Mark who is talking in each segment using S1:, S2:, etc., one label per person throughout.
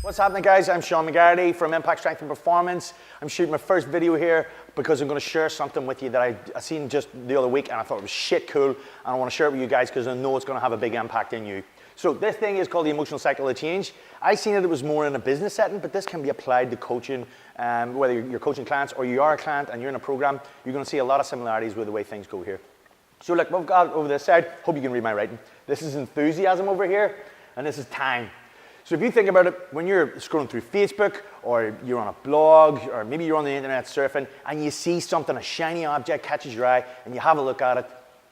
S1: What's happening, guys? I'm Sean McGarty from Impact Strength and Performance. I'm shooting my first video here because I'm going to share something with you that I seen just the other week and I thought it was shit cool, and I want to share it with you guys because I know it's going to have a big impact in you. So this thing is called the emotional cycle of change. I seen it was more in a business setting, but this can be applied to coaching. Whether you're coaching clients or you are a client and you're in a program, you're going to see a lot of similarities with the way things go here. So look, we've got over this side, hope you can read my writing. This is enthusiasm over here, and this is time. So if you think about it, when you're scrolling through Facebook, or you're on a blog, or maybe you're on the internet surfing, and you see something, a shiny object catches your eye, and you have a look at it,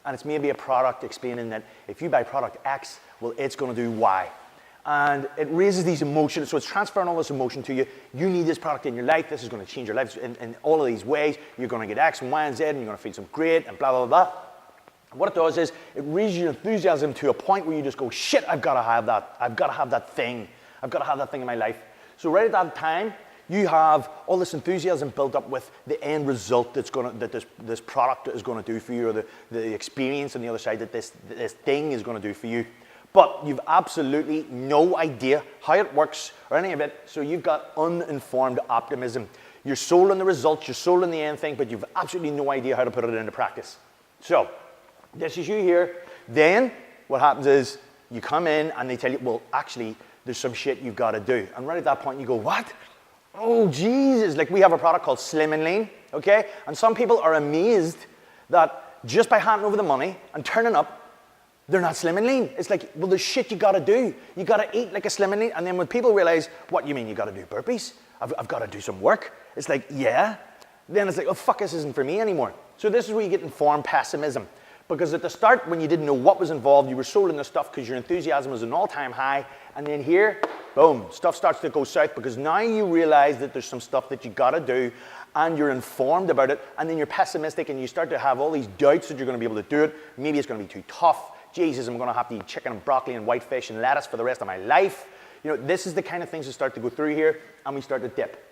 S1: and it's maybe a product explaining that if you buy product X, well, it's going to do Y. And it raises these emotions, so it's transferring all this emotion to you. You need this product in your life. This is going to change your life in all of these ways. You're going to get X and Y and Z, and you're going to feel some great, and blah, blah, blah. And what it does is it raises your enthusiasm to a point where you just go, shit, I've got to have that. I've got to have that thing. I've got to have that thing in my life. So right at that time, you have all this enthusiasm built up with the end result that this product is going to do for you, or the experience on the other side that this thing is going to do for you. But you've absolutely no idea how it works or any of it, so you've got uninformed optimism. You're sold on the results, you're sold on the end thing, but you've absolutely no idea how to put it into practice. So this is you here. Then what happens is you come in and they tell you, well, actually, there's some shit you've got to do. And right at that point, you go, what? Oh, Jesus. Like, we have a product called Slim and Lean, okay? And some people are amazed that just by handing over the money and turning up, they're not slim and lean. It's like, well, there's shit you got to do. You got to eat like a slim and lean. And then when people realize, what, you mean you got to do burpees? I've got to do some work. It's like, yeah. Then it's like, oh, fuck, this isn't for me anymore. So this is where you get informed pessimism. Because at the start, when you didn't know what was involved, you were sold in the stuff because your enthusiasm was an all-time high. And then here, boom, stuff starts to go south because now you realize that there's some stuff that you got to do, and you're informed about it, and then you're pessimistic and you start to have all these doubts that you're going to be able to do it. Maybe it's going to be too tough. Jesus, I'm going to have to eat chicken and broccoli and white fish and lettuce for the rest of my life. You know, this is the kind of things that start to go through here, and we start to dip.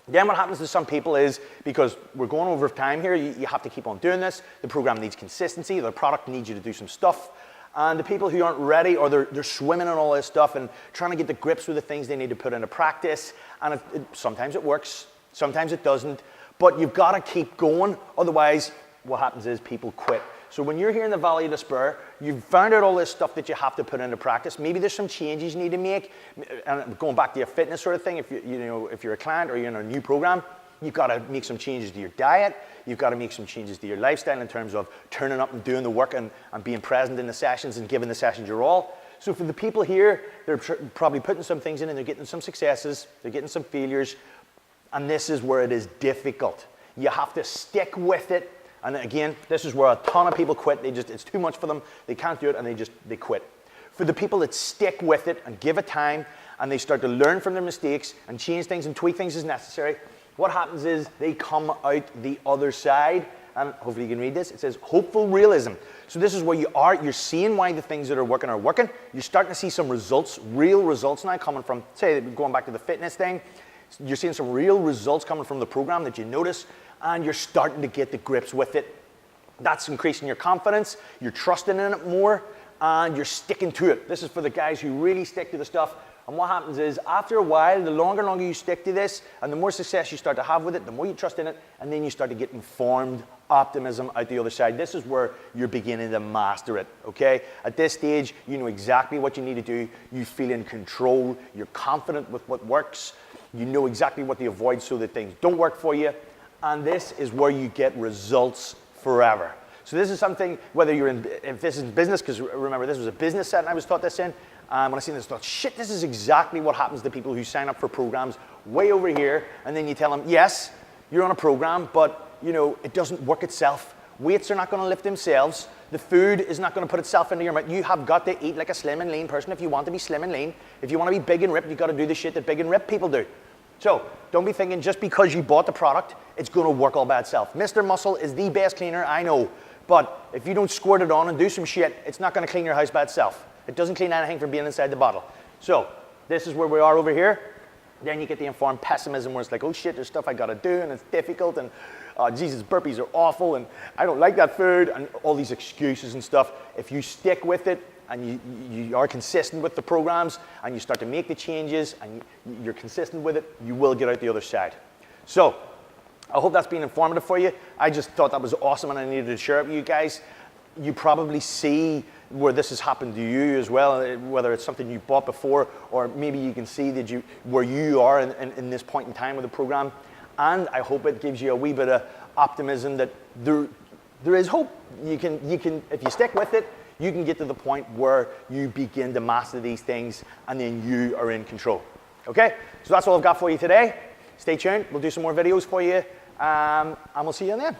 S1: Then what happens to some people is, because we're going over time here, you have to keep on doing this. The program needs consistency. The product needs you to do some stuff. And the people who aren't ready, or they're swimming in all this stuff and trying to get the grips with the things they need to put into practice. And sometimes it works, sometimes it doesn't. But you've got to keep going. Otherwise, what happens is people quit. So when you're here in the Valley of Despair, you've found out all this stuff that you have to put into practice. Maybe there's some changes you need to make. And going back to your fitness sort of thing, if you're a client or you're in a new program, you've got to make some changes to your diet. You've got to make some changes to your lifestyle in terms of turning up and doing the work and being present in the sessions and giving the sessions your all. So for the people here, they're probably putting some things in and they're getting some successes, they're getting some failures, and this is where it is difficult. You have to stick with it. And again, this is where a ton of people quit. It's too much for them. They can't do it, and they quit. For the people that stick with it and give it time, and they start to learn from their mistakes and change things and tweak things as necessary, what happens is they come out the other side. And hopefully you can read this. It says hopeful realism. So this is where you're seeing why the things that are working are working. You're starting to see some results, real results now coming from, say, going back to the fitness thing. You're seeing some real results coming from the program that you notice, and you're starting to get the grips with it. That's increasing your confidence, you're trusting in it more, and you're sticking to it. This is for the guys who really stick to the stuff. And what happens is, after a while, the longer and longer you stick to this, and the more success you start to have with it, the more you trust in it, and then you start to get informed optimism out the other side. This is where you're beginning to master it, okay? At this stage, you know exactly what you need to do. You feel in control. You're confident with what works. You know exactly what to avoid so that things don't work for you. And this is where you get results forever. So this is something, whether you're in, if this is business, because remember, this was a business setting I was taught this in. When I seen this, I thought, shit, this is exactly what happens to people who sign up for programs way over here. And then you tell them, yes, you're on a program, but you know, it doesn't work itself. Weights are not going to lift themselves. The food is not going to put itself into your mouth. You have got to eat like a slim and lean person if you want to be slim and lean. If you want to be big and ripped, you've got to do the shit that big and ripped people do. So don't be thinking just because you bought the product, it's going to work all by itself. Mr. Muscle is the best cleaner, I know. But if you don't squirt it on and do some shit, it's not going to clean your house by itself. It doesn't clean anything from being inside the bottle. So this is where we are over here. Then you get the informed pessimism where it's like, oh shit, there's stuff I got to do and it's difficult, and Jesus, burpees are awful and I don't like that food, and all these excuses and stuff. If you stick with it, and you are consistent with the programs and you start to make the changes and you're consistent with it, you will get out the other side. So I hope that's been informative for you. I just thought that was awesome and I needed to share it with you guys. You probably see where this has happened to you as well, whether it's something you bought before, or maybe you can see that where you are in this point in time with the program. And I hope it gives you a wee bit of optimism that there is hope. You can, if you stick with it, you can get to the point where you begin to master these things and then you are in control. Okay? So that's all I've got for you today. Stay tuned. We'll do some more videos for you and we'll see you then.